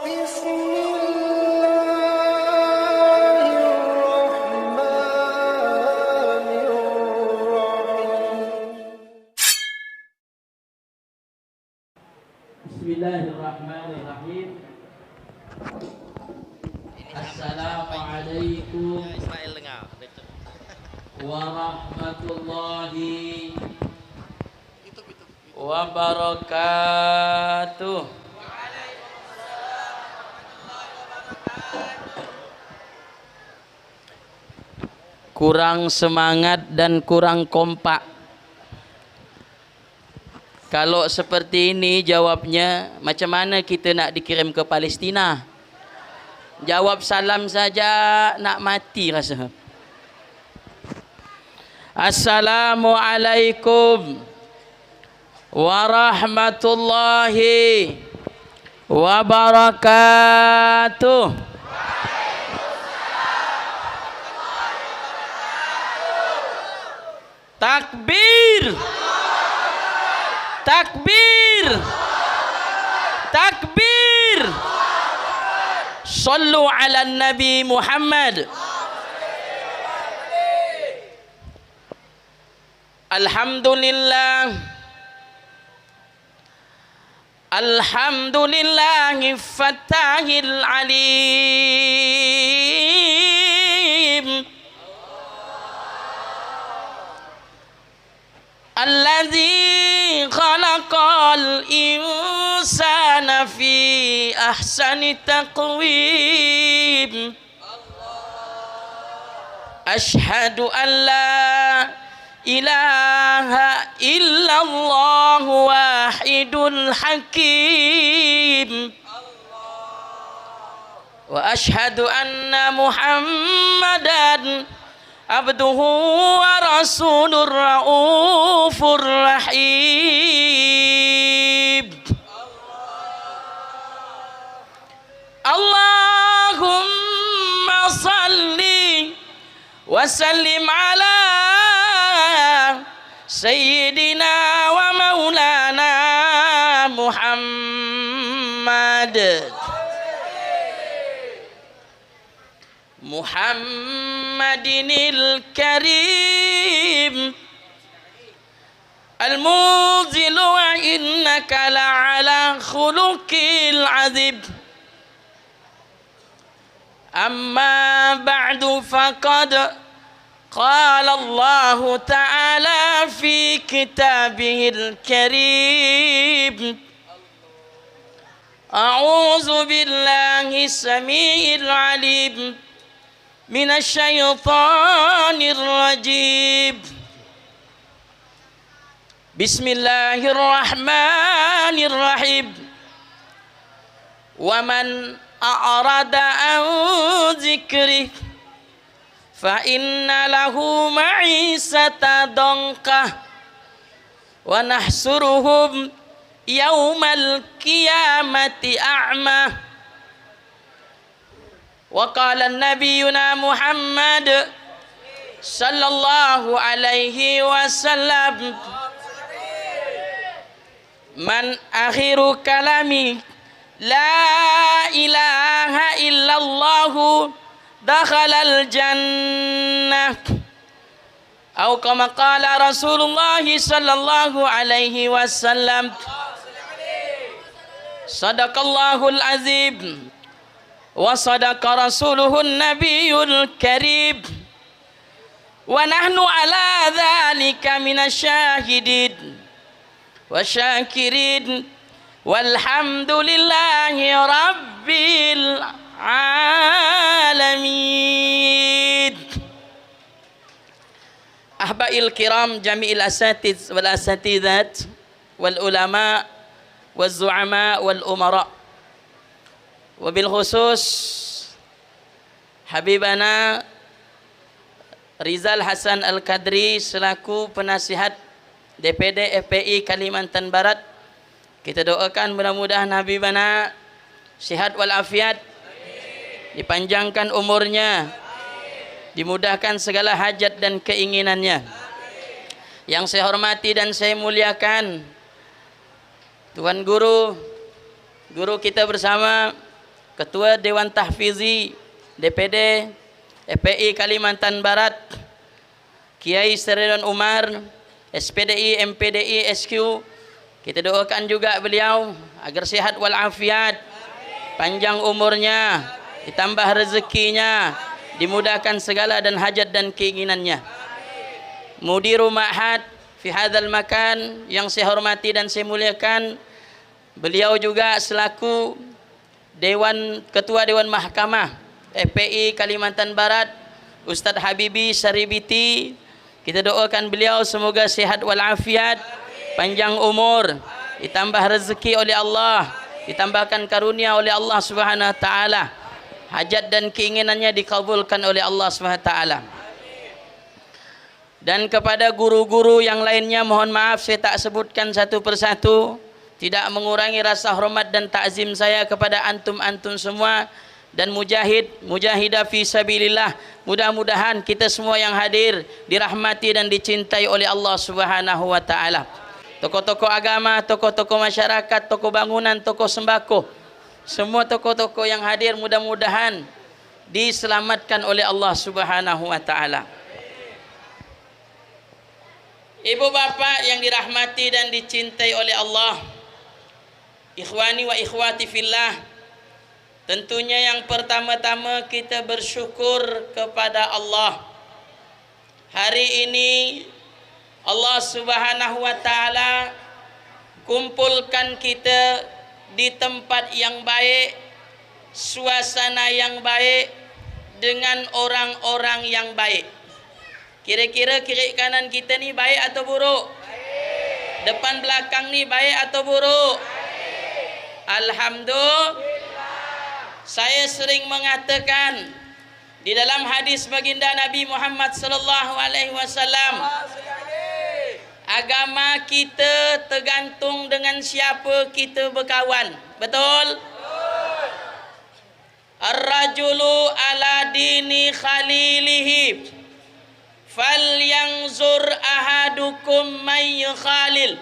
Bismillahirrahmanirrahim. Assalamualaikum warahmatullahi wabarakatuh. Kurang semangat dan kurang kompak. Kalau seperti ini jawabnya, macam mana kita nak dikirim ke Palestina? Jawab salam saja nak mati rasa. Assalamualaikum warahmatullahi wabarakatuh. Takbir. Takbir. Takbir. Sallu ala Nabi Muhammad. Alhamdulillah. Alhamdulillahi Fattahil Alim. Alladzi khalaqal insana fi ahsani taqwim. Ashhadu an la ilaha illallah wahidul hakim. Wa ashhadu anna Muhammadan abduhu wa rasulur raufur rahim. Allahumma salli wa sallim ala sayyidina wa maulana Muhammad. Muhammadinil Karim Al-Muzilu wa innaka la'ala khuluqil azim. Amma ba'du faqad qala Allah ta'ala fi kitabihil karim. A'udzu billahi samiil alim minasyaitonir rajim. Bismillahirrahmanirrahim. Wa man a'rada an dzikri fa inna lahu ma'isatan danqah wa nahsuruhum yaumal qiyamati a'ma. Wa qala nabiyuna Muhammad sallallahu alaihi wasallam, man akhiru kalami la ilaha illallah dakhalal jannah. Atau kama qala Rasulullah sallallahu alaihi wasallam, sadaqallahul azim wa sadaqa rasuluhun nabiyul karim wa nahnu ala dhalika minasyahidin wa syakirin walhamdulillahi rabbil alamin. Ahbail kiram jami'il asatiz wal asatidat wal ulama wal zu'ama wal umara, wabil khusus Habibana Rizal Hasan Al-Qadri selaku penasihat DPD FPI Kalimantan Barat. Kita doakan mudah-mudahan Habibana sihat walafiat, dipanjangkan umurnya, dimudahkan segala hajat dan keinginannya. Yang saya hormati dan saya muliakan Tuan Guru kita bersama Ketua Dewan Tahfizi DPD FPI Kalimantan Barat, Kiai Serdon Umar, SPDI, MPDI, SQ. Kita doakan juga beliau agar sehat walafiat, panjang umurnya, ditambah rezekinya, dimudahkan segala dan hajat dan keinginannya. Mudiru Ma'had fi hadzal makan yang saya hormati dan saya muliakan, beliau juga selaku Ketua Dewan Mahkamah FPI Kalimantan Barat, Ustadz Habibi Saribiti. Kita doakan beliau semoga sehat walafiat, panjang umur, ditambah rezeki oleh Allah, ditambahkan karunia oleh Allah Subhanahu wa taala, hajat dan keinginannya dikabulkan oleh Allah Subhanahu wa taala. Dan kepada guru-guru yang lainnya, mohon maaf saya tak sebutkan satu persatu, tidak mengurangi rasa hormat dan takzim saya kepada antum-antum semua dan mujahidah fi sabilillah. Mudah-mudahan kita semua yang hadir dirahmati dan dicintai oleh Allah Subhanahu wa taala. Tokoh-tokoh agama, tokoh-tokoh masyarakat, tokoh bangunan, tokoh sembako, semua tokoh-tokoh yang hadir mudah-mudahan diselamatkan oleh Allah Subhanahu wa taala. Ibu bapak yang dirahmati dan dicintai oleh Allah, ikhwani wa ikhwati fillah, tentunya yang pertama-tama kita bersyukur kepada Allah. Hari ini Allah Subhanahu wa taala kumpulkan kita di tempat yang baik, suasana yang baik, dengan orang-orang yang baik. Kira-kira kiri kanan kita ni baik atau buruk? Baik. Depan belakang ni baik atau buruk? Baik. Alhamdulillah. Saya sering mengatakan di dalam hadis baginda Nabi Muhammad sallallahu alaihi wasallam, agama kita tergantung dengan siapa kita berkawan. Betul? Betul. Ar-rajulu ala dini khalilihi falyanzur ahadukum may khalil.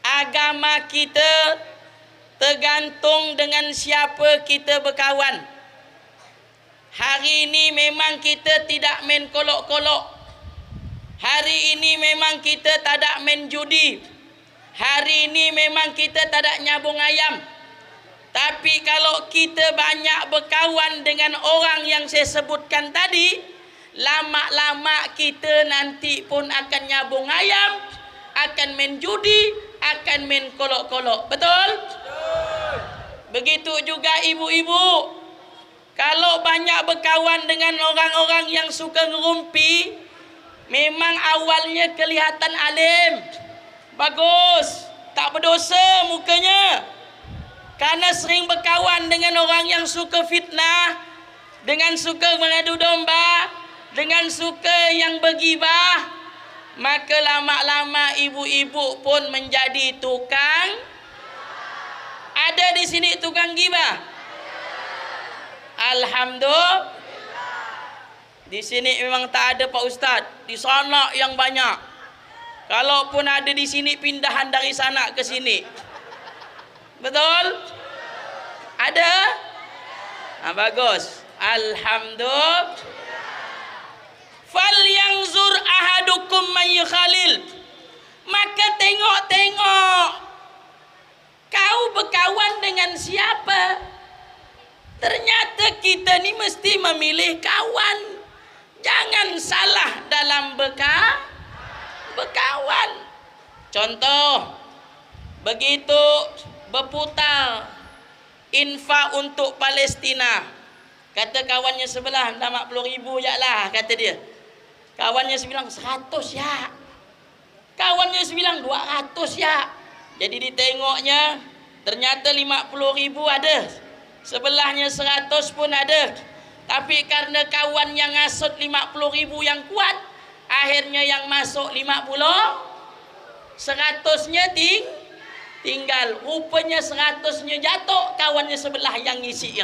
Agama kita tergantung dengan siapa kita berkawan. Hari ini memang kita tidak main kolok-kolok. Hari ini memang kita tak ada main judi. Hari ini memang kita tak ada nyabung ayam. Tapi kalau kita banyak berkawan dengan orang yang saya sebutkan tadi, lama-lama kita nanti pun akan nyabung ayam, akan main judi, akan main kolok-kolok. Betul? Betul. Begitu juga ibu-ibu. Kalau banyak berkawan dengan orang-orang yang suka ngerumpi, memang awalnya kelihatan alim, bagus, tak berdosa mukanya. Karena sering berkawan dengan orang yang suka fitnah, dengan suka mengadu domba, dengan suka yang bergibah, maka lama-lama ibu-ibu pun menjadi tukang. Ada di sini tukang gibah? Alhamdulillah. Di sini memang tak ada Pak Ustaz. Di sana yang banyak. Kalaupun ada di sini, pindahan dari sana ke sini. Betul? Ada? Bagus. Alhamdulillah. Falyanzur ahadukum may khalil. Maka tengok-tengok, kau berkawan dengan siapa? Ternyata kita ni mesti memilih kawan. Jangan salah dalam berkawan. Contoh, begitu berputar infak untuk Palestina, kata kawannya sebelah, 50,000 je lah, kata dia. Kawannya bilang 100 ya. Kawannya bilang 200 ya. Jadi ditengoknya, ternyata 50,000 ada, sebelahnya 100 pun ada. Tapi karena kawan yang ngasut 50,000 yang kuat, akhirnya yang masuk 50, 100-nya tinggal. Rupanya 100-nya jatuh, kawannya sebelah yang ngisi.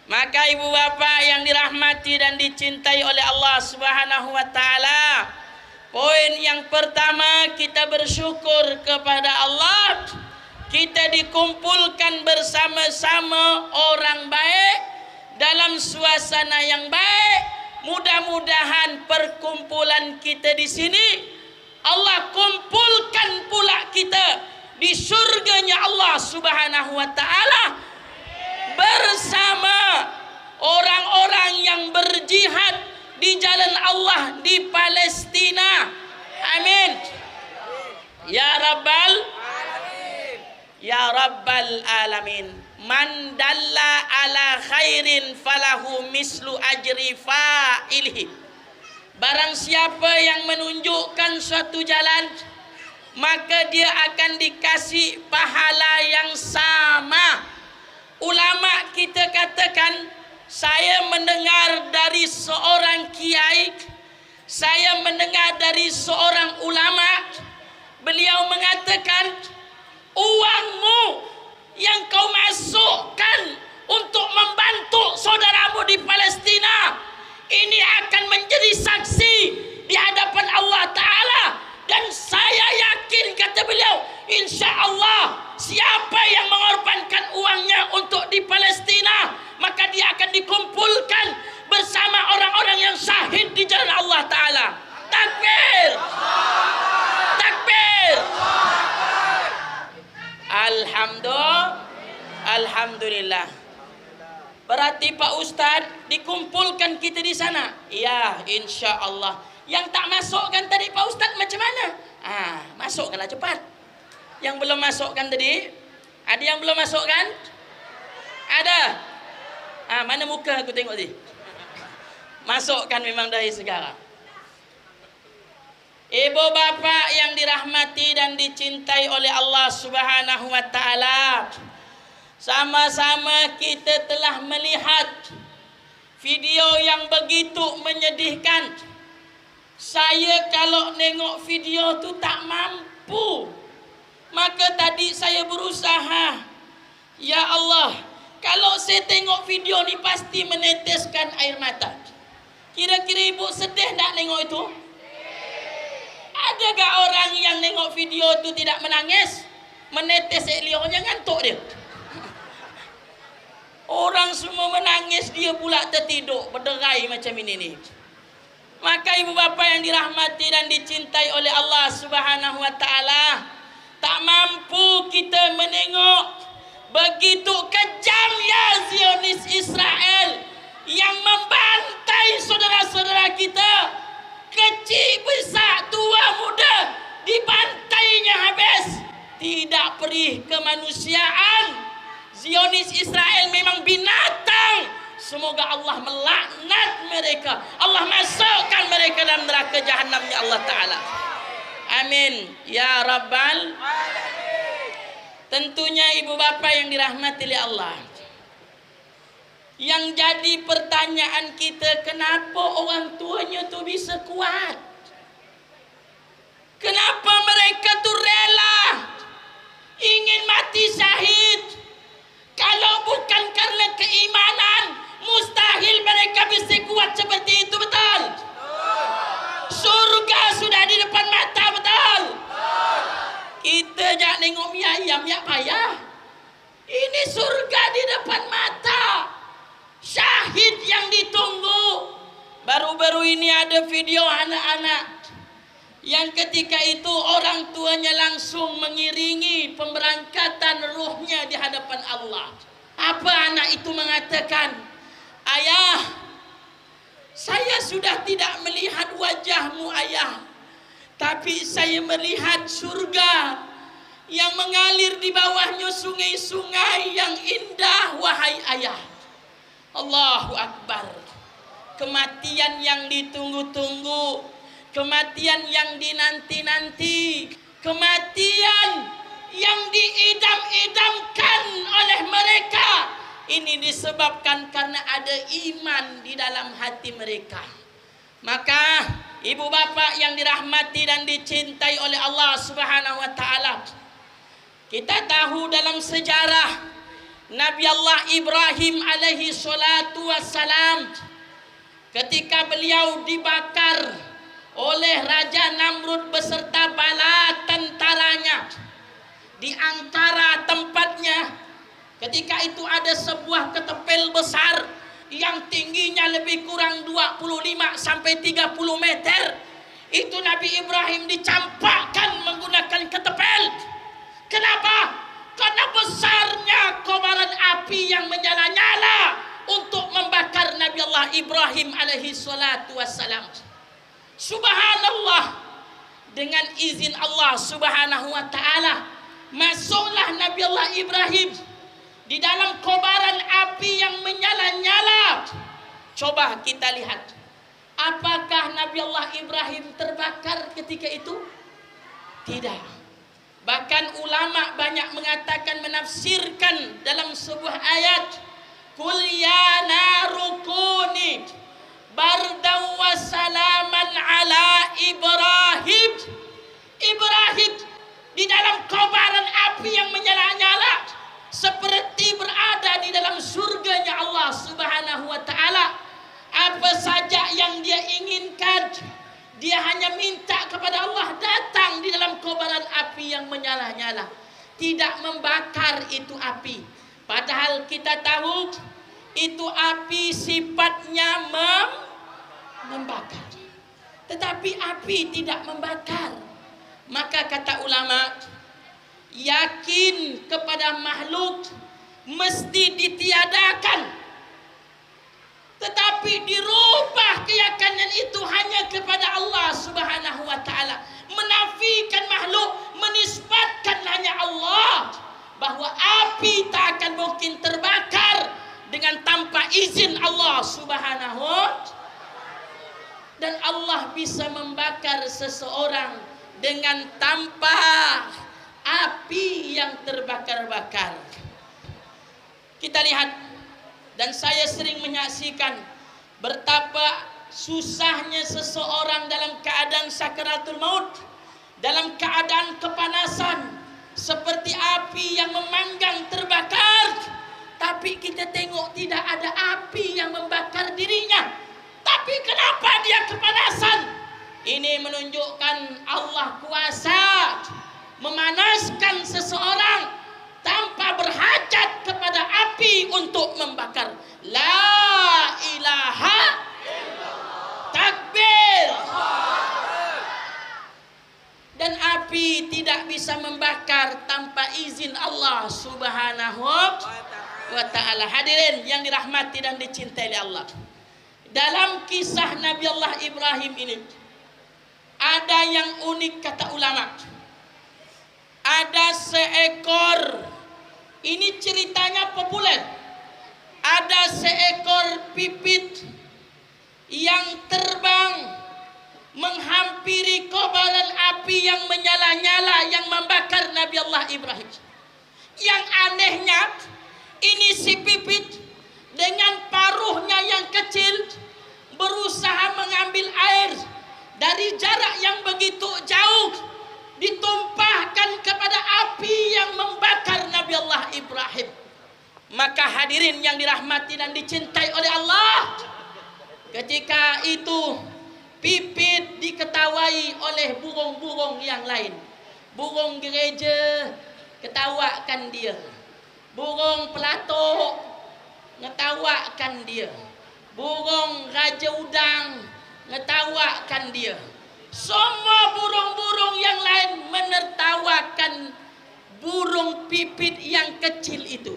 Maka ibu bapa yang dirahmati dan dicintai oleh Allah Subhanahu wa taala, poin yang pertama, kita bersyukur kepada Allah. kita dikumpulkan bersama-sama orang baik dalam suasana yang baik. Mudah-mudahan perkumpulan kita di sini Allah kumpulkan pula kita di surganya Allah Subhanahu wa taala bersama orang-orang yang berjihad di jalan Allah di Palestina. Amin. Ya Rabbal Alamin. Ya Rabbal Alamin. Man dalla ala khairin falahu mislu ajri fa'ilhi. Barang siapa yang menunjukkan suatu jalan, maka dia akan dikasih pahala yang sama. Ulama kita katakan, saya mendengar dari seorang kiai, saya mendengar dari seorang ulama, beliau mengatakan, uangmu yang kau masukkan untuk membantu saudaramu di Palestina ini akan menjadi saksi di hadapan Allah Ta'ala. Dan saya yakin, kata beliau, insya Allah siapa yang mengorbankan uangnya untuk di Palestina, maka dia akan dikumpulkan bersama orang-orang yang syahid di jalan Allah Ta'ala. Takbir! Takbir! Alhamdulillah. Berarti Pak Ustadz dikumpulkan kita di sana. Ya, insya Allah. Yang tak masukkan tadi Pak Ustadz macam mana? Masukkanlah cepat. Yang belum masukkan tadi, ada yang belum masukkan? Ada. Mana muka aku tengok tadi? Masukkan memang dari sekarang. Ibu bapak yang dirahmati dan dicintai oleh Allah Subhanahu wa taala, sama-sama kita telah melihat video yang begitu menyedihkan. Saya kalau nengok video tu tak mampu. Maka tadi saya berusaha, ya Allah, kalau saya tengok video ni pasti meneteskan air mata. Kira-kira ibu sedih tak nengok itu? Adakah orang yang nengok video tu tidak menangis? Menetes elionya, ngantuk dia. Orang semua menangis, dia pula tertidur berderai macam ini nih. Maka ibu bapa yang dirahmati dan dicintai oleh Allah Subhanahu wa taala, tak mampu kita menengok begitu kejamnya Zionis Israel yang membantai saudara-saudara kita, kecil besar tua muda, dibantainya habis. Tidak perih kemanusiaan. Zionis Israel memang binatang. Semoga Allah melaknat mereka. Allah masukkan mereka dalam neraka jahanamnya Allah Ta'ala. Amin. Ya Rabbal Alamin. Tentunya ibu bapa yang dirahmati oleh Allah, yang jadi pertanyaan kita, kenapa orang tuanya tu bisa kuat? Kenapa mereka tu rela ingin mati syahid? Kalau bukan karena keimanan, mustahil mereka bisa kuat seperti itu, betul? Surga sudah di depan mata, betul? Kita jangan tengok mie ayam, ya payah. Ini surga di depan mata. Syahid yang ditunggu. Baru-baru ini ada video anak-anak yang ketika itu orang tuanya langsung mengiringi pemberangkatan ruhnya di hadapan Allah. Apa anak itu mengatakan? Ayah, saya sudah tidak melihat wajahmu ayah, tapi saya melihat surga yang mengalir di bawahnya sungai-sungai yang indah, wahai ayah. Allahu Akbar. Kematian yang ditunggu-tunggu, kematian yang dinanti-nanti, kematian yang diidam-idamkan oleh mereka, ini disebabkan karena ada iman di dalam hati mereka. Maka ibu bapak yang dirahmati dan dicintai oleh Allah Subhanahu wa taala, kita tahu dalam sejarah Nabi Allah Ibrahim alaihi salatu wassalam, ketika beliau dibakar oleh Raja Namrud beserta bala tentaranya, Di antara tempatnya, ketika itu ada sebuah ketepel besar yang tingginya lebih kurang 25 sampai 30 meter. Itu Nabi Ibrahim dicampakkan menggunakan ketepel. Kenapa? Karena besarnya kobaran api yang menyala-nyala untuk membakar Nabi Allah Ibrahim alaihi salatu wassalam. Subhanallah, dengan izin Allah subhanahu wa ta'ala, masuklah Nabi Allah Ibrahim di dalam kobaran api yang menyala-nyala. Coba kita lihat, apakah Nabi Allah Ibrahim terbakar ketika itu? Tidak. Bahkan ulama banyak mengatakan, menafsirkan dalam sebuah ayat, Qul ya naru kuni bardan wa salaman ala Ibrahim. Ibrahim di dalam kobaran api yang menyala-nyala seperti berada di dalam surganya Allah subhanahu wa ta'ala. Apa saja yang dia inginkan, dia hanya minta kepada Allah, datang di dalam kobaran api yang menyala-nyala. Tidak membakar itu api. Padahal kita tahu itu api sifatnya membakar. Tetapi api tidak membakar. Maka kata ulama, yakin kepada makhluk mesti ditiadakan. Tetapi dirubah keyakinan itu hanya kepada Allah subhanahu wa ta'ala. Menafikan makhluk, menisbatkan hanya Allah. Bahwa api tak akan mungkin terbakar dengan tanpa izin Allah subhanahu wa ta'ala. Dan Allah bisa membakar seseorang dengan tanpa api yang terbakar-bakar. Kita lihat, dan saya sering menyaksikan betapa susahnya seseorang dalam keadaan sakaratul maut, dalam keadaan kepanasan, seperti api yang memanggang terbakar. Tapi kita tengok tidak ada api yang membakar dirinya. Tapi kenapa dia kepanasan? Ini menunjukkan Allah kuasa memanaskan seseorang tanpa berhajat kepada api untuk membakar. La ilaha illallah. Takbir. Dan api tidak bisa membakar tanpa izin Allah subhanahu wa ta'ala. Hadirin yang dirahmati dan dicintai oleh Allah, dalam kisah Nabi Allah Ibrahim ini ada yang unik kata ulama. Ada seekor, ini ceritanya populer, ada seekor pipit yang terbang menghampiri kobaran api yang menyala-nyala yang membakar Nabi Allah Ibrahim. Yang anehnya, ini si pipit dengan paruhnya yang kecil berusaha mengambil air dari jarak yang begitu jauh, ditumpahkan kepada api yang membakar Nabi Allah Ibrahim. Maka hadirin yang dirahmati dan dicintai oleh Allah, ketika itu pipit diketawai oleh burung-burung yang lain. Burung gereja ketawakan dia, burung pelatuk ngetawakan dia, burung raja udang ngetawakan dia. Semua burung-burung yang lain menertawakan burung pipit yang kecil itu.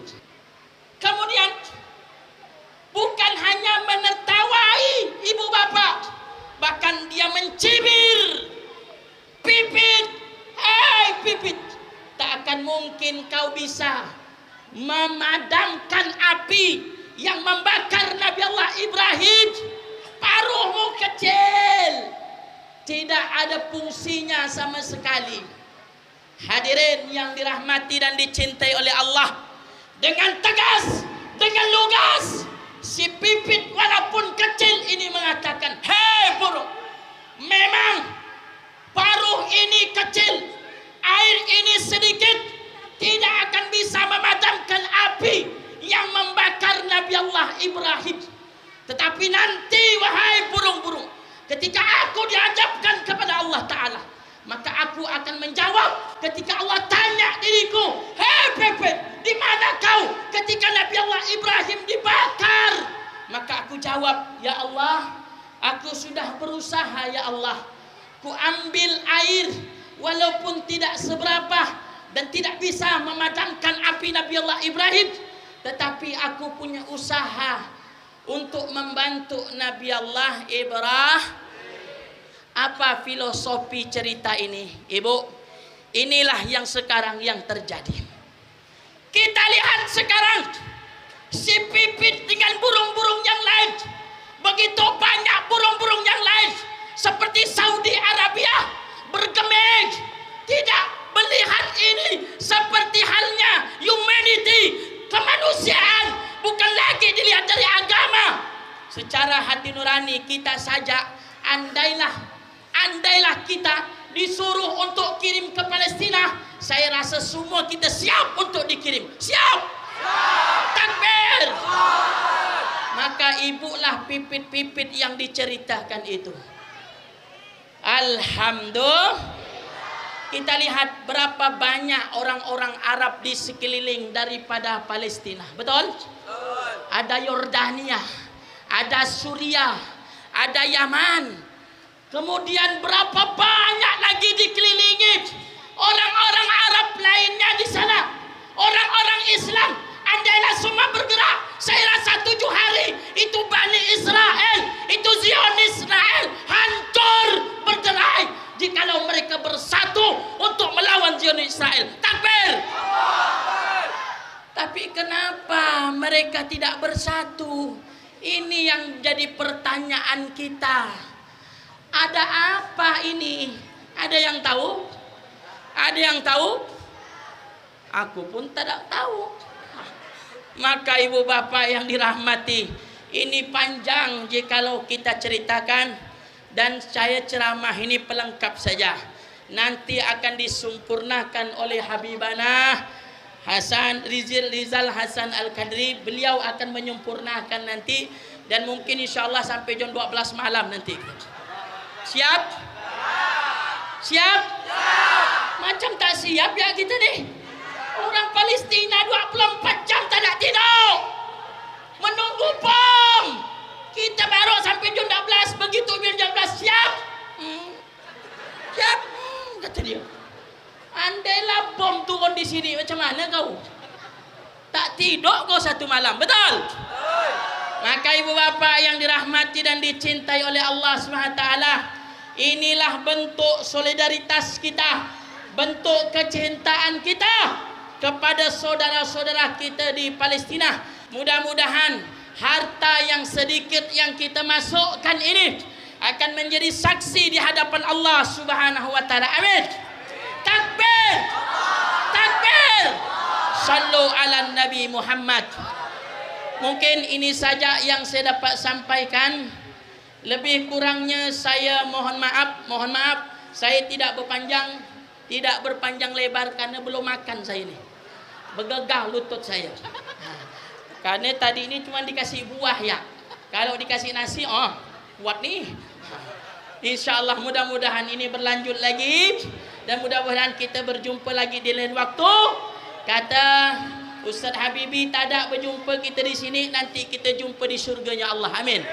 Kemudian bukan hanya menertawai ibu bapak, bahkan dia mencibir. Pipit, hei pipit, tak akan mungkin kau bisa memadamkan api yang membakar Nabi Allah Ibrahim. Paruhmu kecil, tidak ada fungsinya sama sekali. Hadirin yang dirahmati dan dicintai oleh Allah, dengan tegas, dengan lugas, si pipit walaupun kecil ini mengatakan, hei burung, memang paruh ini kecil, air ini sedikit, tidak akan bisa memadamkan api yang membakar Nabi Allah Ibrahim. Tetapi nanti wahai burung-burung, ketika aku dihadapkan kepada Allah Ta'ala, maka aku akan menjawab ketika Allah tanya diriku, "Hei Pepet, di mana kau ketika Nabi Allah Ibrahim dibakar?" Maka aku jawab, "Ya Allah, aku sudah berusaha ya Allah. Ku ambil air walaupun tidak seberapa dan tidak bisa memadamkan api Nabi Allah Ibrahim, tetapi aku punya usaha untuk membantu Nabi Allah Ibrahim." Apa filosofi cerita ini, Ibu? Inilah yang sekarang yang terjadi. Kita lihat sekarang si Pipit dengan burung-burung yang lain. Begitu banyak burung-burung yang lain seperti Saudi Arabia bergeming, tidak melihat ini seperti halnya humanity, kemanusiaan, bukan lagi dilihat dari agama. Secara hati nurani kita saja, andailah kita disuruh untuk kirim ke Palestina, saya rasa semua kita siap untuk dikirim. Siap. Takbir. Maka ibulah Pipit-Pipit yang diceritakan itu. Alhamdulillah. Kita lihat berapa banyak orang-orang Arab di sekeliling daripada Palestina. Betul? Ada Yordania, ada Suriah, ada Yaman. Kemudian berapa banyak lagi dikelilingi orang-orang Arab lainnya di sana. Orang-orang Islam, andailah semua bergerak, saya rasa 7 hari itu Bani Israel, itu Zionis Israel hancur bergerak jikalau mereka bersatu untuk melawan Zionis Israel. Takbir. Tapi kenapa mereka tidak bersatu? Ini yang jadi pertanyaan kita. Ada apa ini? Ada yang tahu? Ada yang tahu? Aku pun tidak tahu. Maka ibu bapak yang dirahmati, ini panjang jikalau kita ceritakan, dan saya ceramah ini pelengkap saja. Nanti akan disempurnakan oleh Habibana Rizal Hasan Al-Qadri. Beliau akan menyempurnakan nanti, dan mungkin insyaAllah sampai jam 12 malam nanti. Siap? Siap? Macam tak siap ya kita nih. Orang Palestina 24 jam tak nak tidur, menunggu bom. Kita baru sampai jam 12. Begitu jam 12 siap? Siap? Kata dia. Andailah bom turun di sini, macam mana kau? Tak tidur kau satu malam. Betul? Maka ibu bapa yang dirahmati dan dicintai oleh Allah SWT, inilah bentuk solidaritas kita, bentuk kecintaan kita kepada saudara-saudara kita di Palestina. Mudah-mudahan harta yang sedikit yang kita masukkan ini akan menjadi saksi di hadapan Allah Subhanahu wa taala. Amin. Takbir. Takbir. Sallu ala Nabi Muhammad. Mungkin ini saja yang saya dapat sampaikan. Lebih kurangnya saya mohon maaf. Saya tidak berpanjang lebar karena belum makan saya ini. Bergegah lutut saya. Karena tadi ini cuma dikasih buah ya. Kalau dikasih nasi, kuat nih. InsyaAllah mudah-mudahan ini berlanjut lagi. Dan mudah-mudahan kita berjumpa lagi di lain waktu. Kata Ustaz Habibi, tak ada berjumpa kita di sini, nanti kita jumpa di surganya Allah. Amin.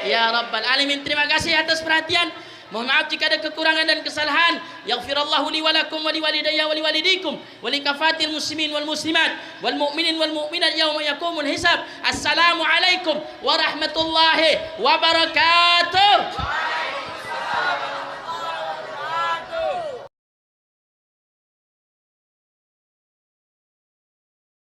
Ya Rabbal Alamin. Terima kasih atas perhatian. Mohon maaf jika ada kekurangan dan kesalahan. Yaghfirallahu li wa lakum wa li walidayya wa li walidikum wa li kafatil muslimin wal muslimat wal mu'minin wal mu'minat yauma yaqumul hisab. Assalamualaikum warahmatullahi wabarakatuh.